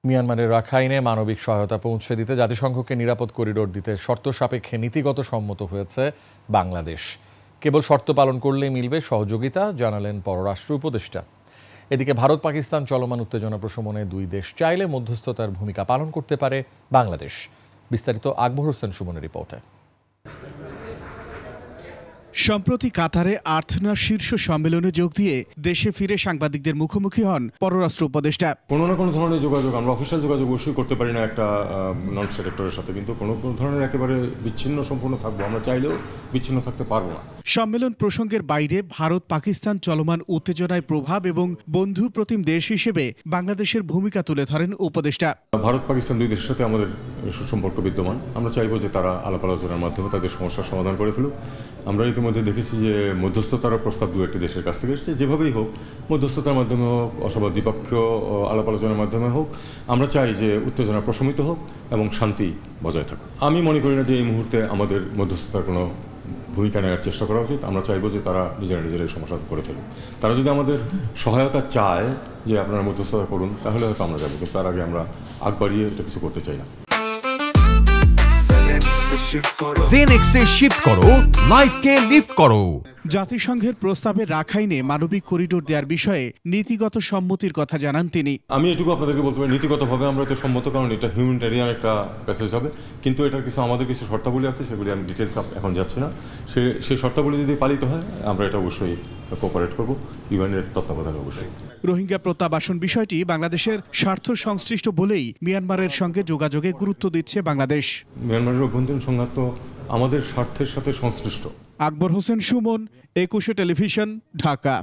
মিয়ানমারের রাখাইনে মানবিক সহায়তা পৌঁছে দিতে জাতিসংঘকে নিরাপদ করিডোর দিতে শর্ত সাপেক্ষে নীতিগত সম্মত হয়েছে বাংলাদেশ। কেবল শর্ত পালন করলেই মিলবে সহযোগিতা, জানালেন পররাষ্ট্র উপদেষ্টা। এদিকে ভারত পাকিস্তান চলমান উত্তেজনা প্রশমনে দুই দেশ চাইলে মধ্যস্থতার ভূমিকা পালন করতে পারে বাংলাদেশ। বিস্তারিত আকবর হোসেন সুমনের রিপোর্টে। সম্প্রতি কাতারে আর্থনার শীর্ষ সম্মেলনে যোগ দিয়ে দেশে ফিরে সাংবাদিকদের মুখোমুখি হন পররাষ্ট্র উপদেষ্টা। কোনো না কোনো ধরনের যোগাযোগ আমরা অফিসিয়াল যোগাযোগ অবশ্যই করতে পারি না একটা নন স্টেট অ্যাক্টরের সাথে, কিন্তু কোনো ধরনের একেবারে বিচ্ছিন্ন সম্পূর্ণ থাকবো, আমরা চাইলেও বিচ্ছিন্ন থাকতে পারবো না। সম্মেলন প্রসঙ্গের বাইরে ভারত পাকিস্তান চলমান উত্তেজনায় প্রভাব এবং বন্ধু প্রতিম দেশ হিসেবে বাংলাদেশের ভূমিকা তুলে ধরেন উপদেষ্টা। ভারত পাকিস্তান দুই দেশের সাথে আমাদের সুসম্পর্ক বিদ্যমান। আমরা চাইবো যে তারা আলাপ আলোচনার মাধ্যমে তাদের সমস্যার সমাধান করে ফেলুক। আমরা ইতিমধ্যে দেখেছি যে মধ্যস্থতার প্রস্তাব দু একটি দেশের কাছ থেকে এসেছে। যেভাবেই হোক, মধ্যস্থতার মাধ্যমে হোক অথবা দ্বিপক্ষীয় আলাপ আলোচনার মাধ্যমে হোক, আমরা চাই যে উত্তেজনা প্রশমিত হোক এবং শান্তি বজায় থাকুক। আমি মনে করি না যে এই মুহূর্তে আমাদের মধ্যস্থতার কোনো ভূমিকা নেওয়ার চেষ্টা করা উচিত। আমরা চাইবো যে তারা নিজেরাই সমাধান করে ফেলুক। তারা যদি আমাদের সহায়তা চায় যে আপনারা মধ্যস্থতা করুন, তাহলে হয়তো আমরা যাবো, কিন্তু তার আগে আমরা আগ বাড়িয়ে এটা কিছু করতে চাই না। জেনেক্সে শিফট করো, লাইফকে লিফট করো। জাতিসংঘের প্রস্তাবে রাখাইনে মানবিক করিডোর দেওয়ার বিষয়ে নীতিগত সম্মতির কথা জানান তিনি। আমি এটুকু আপনাদেরকে বলতে পারি, নীতিগতভাবে আমরা এটা সম্মত, কারণ এটা হিউম্যানিটেরিয়ান একটা প্যাসেজ হবে, কিন্তু এটার আমাদের কিছু শর্তাবলী আছে, সেগুলি আমি ডিটেলস এখন যাচ্ছি না। সেই শর্তাবলী যদি পালিত হয়, আমরা এটা অবশ্যই কোঅপারেট করবো, ইউএনের তত্ত্বাবধানে অবশ্যই। রোহিঙ্গা প্রত্যাবাসন বিষয়টি বাংলাদেশের স্বার্থ সংশ্লিষ্ট বলেই মিয়ানমারের সঙ্গে যোগাযোগে গুরুত্ব দিচ্ছে বাংলাদেশ। মিয়ানমারের অভ্যন্তরীণ সংঘাত তো আমাদের স্বার্থের সাথে সংশ্লিষ্ট। আকবর হোসেন সুমন, 21 টেলিভিশন, ঢাকা।